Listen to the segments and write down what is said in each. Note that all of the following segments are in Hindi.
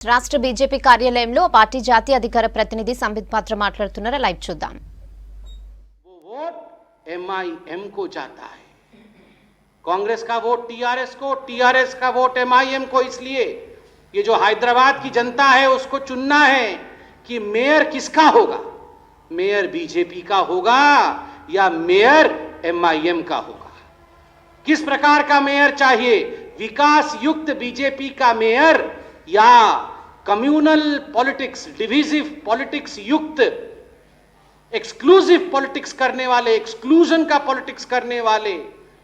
రాష్ట్ర బీజేపీ కార్యాలయంలో పార్టీ జాతీయ అధికార ప్రతినిధి సంబిత్ పాత్ర మాట్లాడుతున్నారు. లైవ్ చూద్దాం. वो वोट एमआईएम को जाता है, कांग्रेस का वोट टीआरएस को, टीआरएस का वोट एमआईएम को। इसलिए ये जो हैदराबाद की जनता है उसको चुनना है कि मेयर किसका होगा, मेयर बीजेपी का होगा या मेयर एमआईएम का होगा। किस प्रकार का मेयर चाहिए, विकास युक्त बीजेपी का मेयर या कम्युनल पॉलिटिक्स, डिविजिव पॉलिटिक्स युक्त एक्सक्लूसिव पॉलिटिक्स करने वाले, एक्सक्लूजन का पॉलिटिक्स करने वाले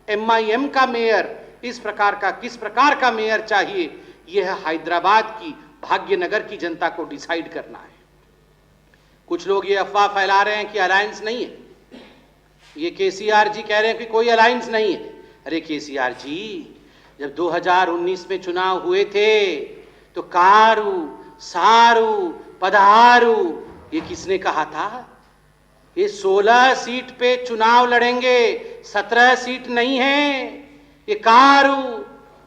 एमआईएम का मेयर, इस प्रकार का किस प्रकार का मेयर चाहिए, यह हैदराबाद की, भाग्यनगर की जनता को डिसाइड करना है। कुछ लोग ये अफवाह फैला रहे हैं कि अलायंस नहीं है, ये केसीआर जी कह रहे हैं कि कोई अलायंस नहीं है। अरे केसीआर जी, जब 2019 में चुनाव हुए थे तो कारू सारू पधारू ये किसने कहा था? ये 16 सीट पे चुनाव लड़ेंगे, 17 सीट नहीं है। ये कारू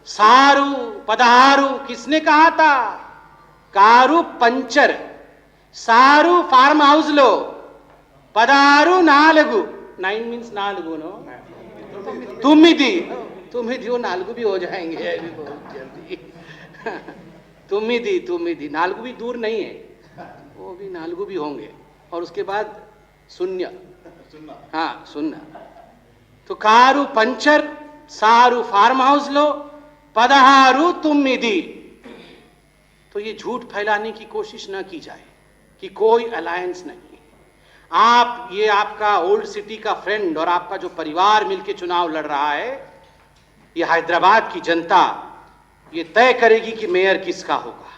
सारू पधारू किसने कहा था? कारू पंचर, सारू फार्म हाउस लो, पधारू नालगु, 9 मीन्स नालगु नो, तुम्हिदी वो नालगु भी हो जाएंगे अभी बहुत जल्दी। तुम्हिदी नालगु भी दूर नहीं है, वो भी नालगु भी होंगे। और उसके बाद शून्य, हाँ सुन्ना। तो कारू पंचर, सारू फार्म हाउस लो, पदहारू तुम्हिदी। तो ये झूठ फैलाने की कोशिश न की जाए कि कोई अलायंस नहीं है। आप, ये आपका ओल्ड सिटी का फ्रेंड और आपका जो परिवार मिलकर चुनाव लड़ रहा है, ये हैदराबाद की जनता ये तय करेगी कि मेयर किसका होगा।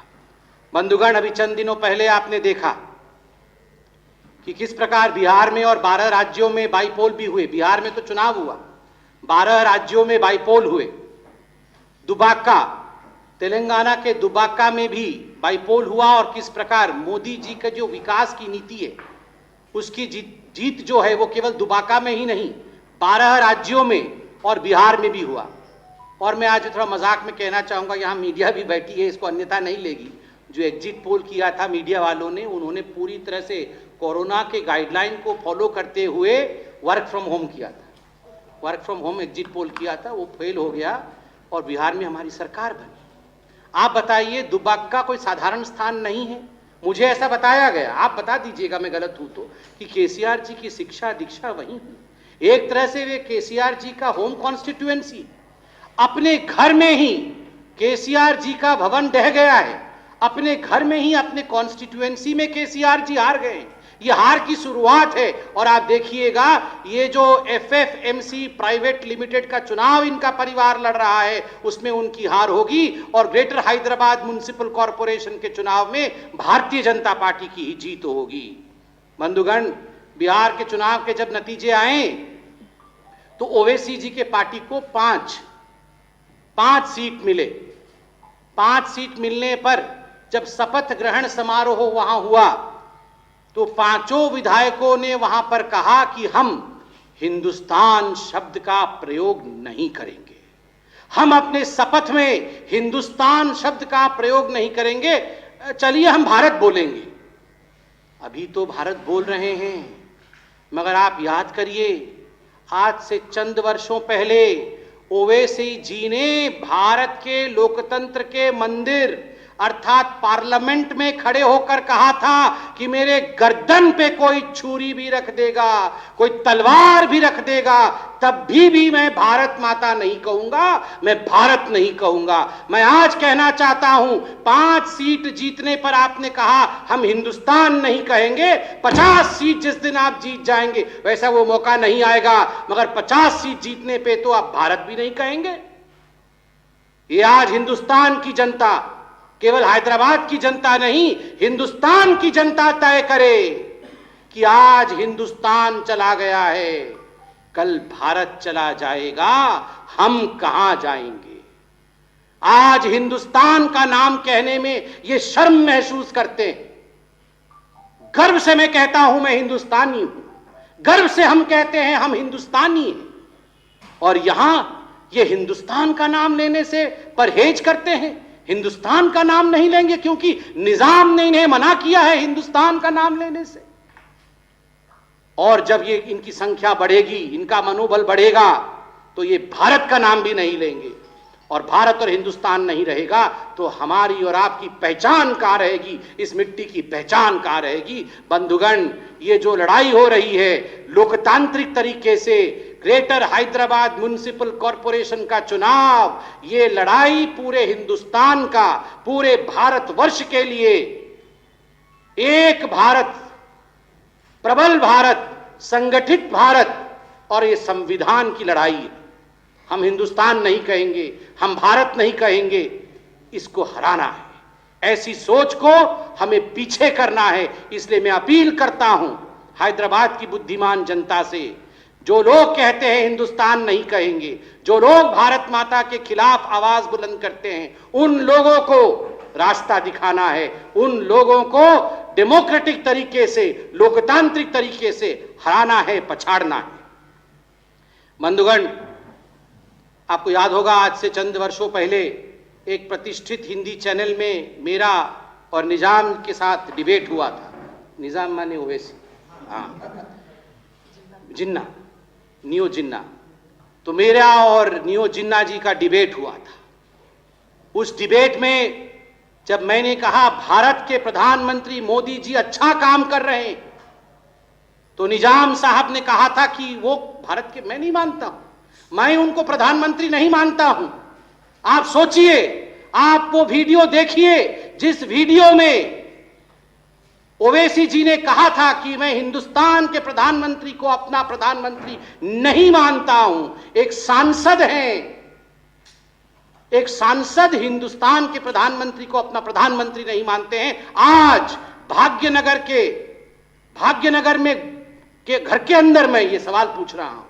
बंधुगण, अभी चंद दिनों पहले आपने देखा कि किस प्रकार बिहार में और 12 राज्यों में बाईपोल भी हुए। बिहार में तो चुनाव हुआ, 12 राज्यों में बाईपोल हुए। दुबाका, तेलंगाना के दुबाका में भी बाईपोल हुआ और किस प्रकार मोदी जी का जो विकास की नीति है उसकी जीत जो है वो केवल दुबाका में ही नहीं, 12 राज्यों में और बिहार में भी हुआ। और मैं आज थोड़ा मजाक में कहना चाहूंगा, यहाँ मीडिया भी बैठी है, इसको अन्यथा नहीं लेगी। जो एग्जिट पोल किया था मीडिया वालों ने, उन्होंने पूरी तरह से कोरोना के गाइडलाइन को फॉलो करते हुए वर्क फ्रॉम होम किया था, work from home exit poll किया था, वो फेल हो गया और बिहार में हमारी सरकार बनी। आप बताइए, दुबाका कोई साधारण स्थान नहीं है, मुझे ऐसा बताया गया, आप बता दीजिएगा मैं गलत हूं तो, कि केसीआर जी की शिक्षा दीक्षा वहीं हुई। एक तरह से वे केसीआर जी का होम कॉन्स्टिट्यूएंसी, अपने घर में ही केसीआर जी का भवन ढह गया है, अपने घर में ही अपने कॉन्स्टिट्यूएंसी में केसीआर जी हार गए। ये हार की शुरुआत है। और आप देखिएगा, ये जो एफएफएमसी प्राइवेट लिमिटेड का चुनाव इनका परिवार लड़ रहा है उसमें उनकी हार होगी और ग्रेटर हैदराबाद म्युनिसिपल कॉरपोरेशन के चुनाव में भारतीय जनता पार्टी की ही जीत होगी। बंधुगण, बिहार के चुनाव के जब नतीजे आए तो ओवैसी जी के पार्टी को 5 सीट मिले। 5 सीट मिलने पर जब शपथ ग्रहण समारोह वहां हुआ तो 5 विधायकों ने वहां पर कहा कि हम हिंदुस्तान शब्द का प्रयोग नहीं करेंगे, हम अपने शपथ में हिंदुस्तान शब्द का प्रयोग नहीं करेंगे, चलिए हम भारत बोलेंगे। अभी तो भारत बोल रहे हैं, मगर आप याद करिए, आज से चंद वर्षों पहले ओवैसी जी ने भारत के लोकतंत्र के मंदिर अर्थात पार्लियामेंट में खड़े होकर कहा था कि मेरे गर्दन पे कोई छुरी भी रख देगा, कोई तलवार भी रख देगा, तब भी मैं भारत माता नहीं कहूंगा, मैं भारत नहीं कहूंगा। मैं आज कहना चाहता हूं, 5 सीट जीतने पर आपने कहा हम हिंदुस्तान नहीं कहेंगे, 50 सीट जिस दिन आप जीत जाएंगे वैसा वो मौका नहीं आएगा, मगर 50 सीट जीतने पे तो आप भारत भी नहीं कहेंगे। ये आज हिंदुस्तान की जनता, केवल हैदराबाद की जनता नहीं, हिंदुस्तान की जनता तय करे कि आज हिंदुस्तान चला गया है, कल भारत चला जाएगा, हम कहां जाएंगे। आज हिंदुस्तान का नाम कहने में ये शर्म महसूस करते हैं। गर्व से मैं कहता हूं मैं हिंदुस्तानी हूं, गर्व से हम कहते हैं हम हिंदुस्तानी हैं, और यहां ये हिंदुस्तान का नाम लेने से परहेज करते हैं, हिंदुस्तान का नाम नहीं लेंगे क्योंकि निजाम ने इन्हें मना किया है हिंदुस्तान का नाम लेने से। और जब ये इनकी संख्या बढ़ेगी, इनका मनोबल बढ़ेगा, तो ये भारत का नाम भी नहीं लेंगे। और भारत और हिंदुस्तान नहीं रहेगा तो हमारी और आपकी पहचान कहां रहेगी, इस मिट्टी की पहचान कहां रहेगी। बंधुगण, ये जो लड़ाई हो रही है लोकतांत्रिक तरीके से, ग्रेटर हैदराबाद म्युनिसिपल कॉरपोरेशन का चुनाव, ये लड़ाई पूरे हिंदुस्तान का, पूरे भारतवर्ष के लिए एक भारत, प्रबल भारत, संगठित भारत और ये संविधान की लड़ाई है। हम हिंदुस्तान नहीं कहेंगे, हम भारत नहीं कहेंगे, इसको हराना है। ऐसी सोच को हमें पीछे करना है। इसलिए मैं अपील करता हूं हैदराबाद की बुद्धिमान जनता से, जो लोग कहते हैं हिंदुस्तान नहीं कहेंगे, जो लोग भारत माता के खिलाफ आवाज बुलंद करते हैं, उन लोगों को रास्ता दिखाना है। उन लोगों को डेमोक्रेटिक तरीके से, लोकतांत्रिक तरीके से हराना है, पछाड़ना है। बंधुगण, आपको याद होगा आज से चंद वर्षों पहले एक प्रतिष्ठित हिंदी चैनल में मेरा और निजाम के साथ डिबेट हुआ था। निजाम माने ओवैसी, हाँ, जिन्ना, नियो जिन्ना। तो मेरा और नियो जिन्ना जी का डिबेट हुआ था। उस डिबेट में जब मैंने कहा भारत के प्रधानमंत्री मोदी जी अच्छा काम कर रहे हैं, तो निजाम साहब ने कहा था कि वो भारत के, मैं नहीं मानता हूं, मैं उनको प्रधानमंत्री नहीं मानता हूं। आप सोचिए, आप वो वीडियो देखिए जिस वीडियो में ओवैसी जी ने कहा था कि मैं हिंदुस्तान के प्रधानमंत्री को अपना प्रधानमंत्री नहीं मानता हूं। एक सांसद हैं, एक सांसद हिंदुस्तान के प्रधानमंत्री को अपना प्रधानमंत्री नहीं मानते हैं। आज भाग्यनगर में के घर के अंदर मैं ये सवाल पूछ रहा हूं,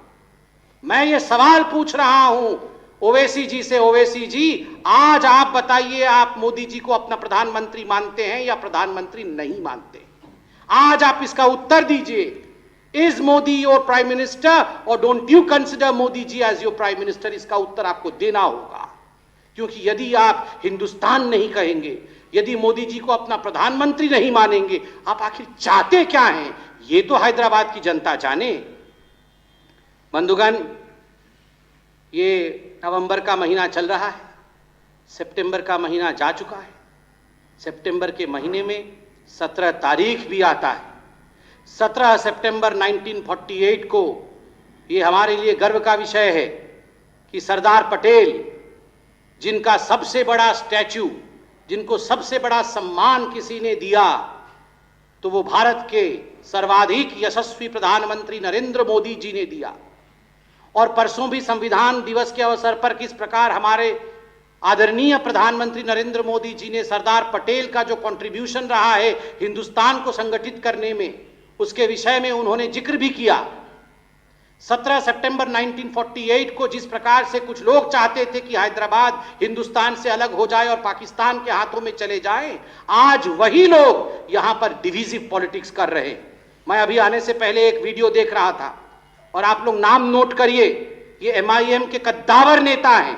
मैं ये सवाल पूछ रहा हूं ओवैसी जी से, ओवैसी जी, आज आप बताइए, आप मोदी जी को अपना प्रधानमंत्री मानते हैं या प्रधानमंत्री नहीं मानते? आज आप इसका उत्तर दीजिए। Is Modi your prime minister और don't you consider Modi ji as your prime minister? इसका उत्तर आपको देना होगा। क्योंकि यदि आप हिंदुस्तान नहीं कहेंगे, यदि मोदी जी को अपना प्रधानमंत्री नहीं मानेंगे, आप आखिर चाहते क्या हैं, ये तो हैदराबाद की जनता जाने। बंधुगण, ये नवंबर का महीना चल रहा है, सितंबर का महीना जा चुका है। सितंबर के महीने में 17 तारीख भी आता है। 17 सितंबर 1948 को ये हमारे लिए गर्व का विषय है कि सरदार पटेल, जिनका सबसे बड़ा स्टैच्यू, जिनको सबसे बड़ा सम्मान किसी ने दिया, तो वो भारत के सर्वाधिक यशस्वी प्रधानमंत्री नरेंद्र मोदी जी ने दिया। और परसों भी संविधान दिवस के अवसर पर किस प्रकार हमारे आदरणीय प्रधानमंत्री नरेंद्र मोदी जी ने सरदार पटेल का जो कंट्रीब्यूशन रहा है हिंदुस्तान को संगठित करने में, उसके विषय में उन्होंने जिक्र भी किया। 17 सितंबर 1948 को जिस प्रकार से कुछ लोग चाहते थे कि हैदराबाद हिंदुस्तान से अलग हो जाए और पाकिस्तान के हाथों में चले जाए, आज वही लोग यहां पर डिविजिव पॉलिटिक्स कर रहे हैं। मैं अभी आने से पहले एक वीडियो देख रहा था, और आप लोग नाम नोट करिए, ये एमआईएम के कद्दावर नेता हैं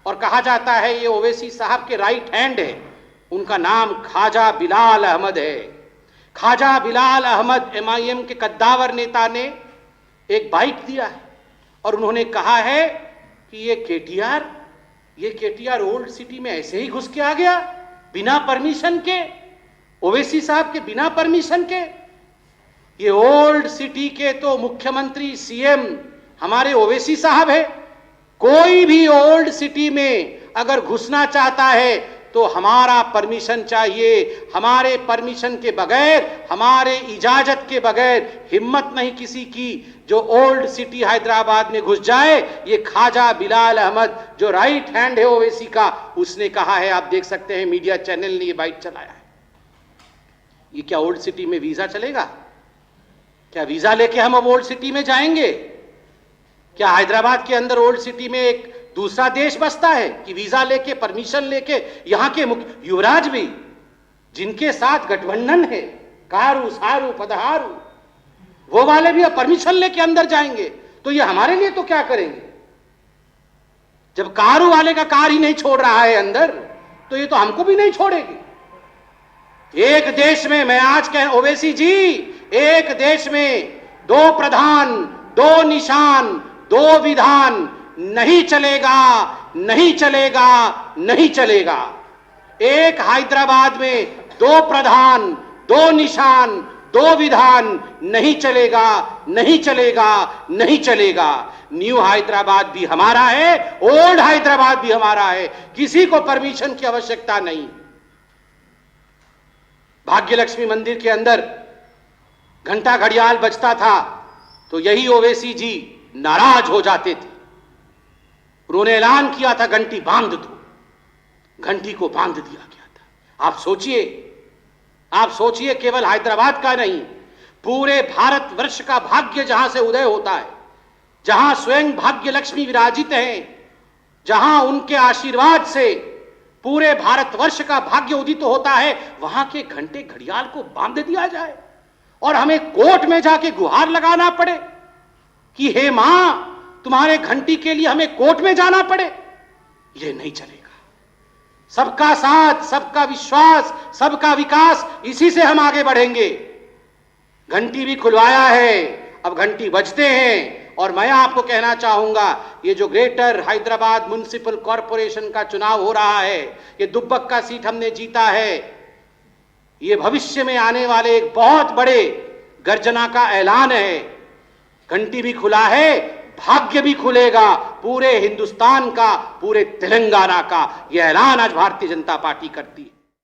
और कहा जाता है ये ओवैसी साहब के राइट हैंड है। उनका नाम ख्वाजा बिलाल अहमद है। ख्वाजा बिलाल अहमद एमआईएम के कद्दावर नेता ने एक बाइट दिया है और उन्होंने कहा है कि ये केटीआर ओल्ड सिटी में ऐसे ही घुस के आ गया बिना परमिशन के, ओवैसी साहब के बिना परमिशन के। ये ओल्ड सिटी के तो मुख्यमंत्री, सीएम हमारे ओवैसी साहब है। कोई भी ओल्ड सिटी में अगर घुसना चाहता है तो हमारा परमिशन चाहिए। हमारे परमिशन के बगैर, हमारे इजाजत के बगैर हिम्मत नहीं किसी की जो ओल्ड सिटी हैदराबाद में घुस जाए। ये ख्वाजा बिलाल अहमद जो राइट हैंड है ओवैसी का, उसने कहा है। आप देख सकते हैं मीडिया चैनल ने ये बाइट चलाया है। ये क्या ओल्ड सिटी में वीजा चलेगा? क्या वीजा लेके हम अब ओल्ड सिटी में जाएंगे? क्या हैदराबाद के अंदर ओल्ड सिटी में एक दूसरा देश बसता है कि वीजा लेके, परमिशन लेके? यहां के मुख्य युवराज भी, जिनके साथ गठबंधन है, कारू सारू पदहारू, वो वाले भी अब परमिशन लेके अंदर जाएंगे। तो ये हमारे लिए तो क्या करेंगे? जब कारू वाले का कार ही नहीं छोड़ रहा है अंदर, तो ये तो हमको भी नहीं छोड़ेगी। एक देश में, मैं आज कह, ओवैसी जी, एक देश में 2 प्रधान, 2 निशान, 2 विधान नहीं चलेगा, नहीं चलेगा, नहीं चलेगा। एक हैदराबाद में 2 प्रधान, 2 निशान, 2 विधान नहीं चलेगा, नहीं चलेगा, नहीं चलेगा। न्यू हैदराबाद भी हमारा है, ओल्ड हैदराबाद भी हमारा है, किसी को परमिशन की आवश्यकता नहीं। भाग्यलक्ष्मी मंदिर के अंदर घंटा घड़ियाल बजता था तो यही ओवैसी जी नाराज हो जाते थे। उन्होंने ऐलान किया था घंटी बांध दो, घंटी को बांध दिया गया था। आप सोचिए केवल हैदराबाद का नहीं, पूरे भारतवर्ष का भाग्य जहां से उदय होता है, जहां स्वयं भाग्य लक्ष्मी विराजित हैं, जहां उनके आशीर्वाद से पूरे भारतवर्ष का भाग्य उदित होता है, वहां के घंटे घड़ियाल को बांध दिया जाए और हमें कोर्ट में जाके गुहार लगाना पड़े कि हे मां, तुम्हारे घंटी के लिए हमें कोर्ट में जाना पड़े। यह नहीं चलेगा। सबका साथ, सबका विश्वास, सबका विकास, इसी से हम आगे बढ़ेंगे। घंटी भी खुलवाया है, अब घंटी बजते हैं। और मैं आपको कहना चाहूंगा, ये जो ग्रेटर हैदराबाद म्युनिसिपल कॉरपोरेशन का चुनाव हो रहा है, ये दुब्बक का सीट हमने जीता है, ये भविष्य में आने वाले एक बहुत बड़े गर्जना का ऐलान है। घंटी भी खुला है, भाग्य भी खुलेगा पूरे हिंदुस्तान का, पूरे तेलंगाना का। यह ऐलान आज भारतीय जनता पार्टी करती है।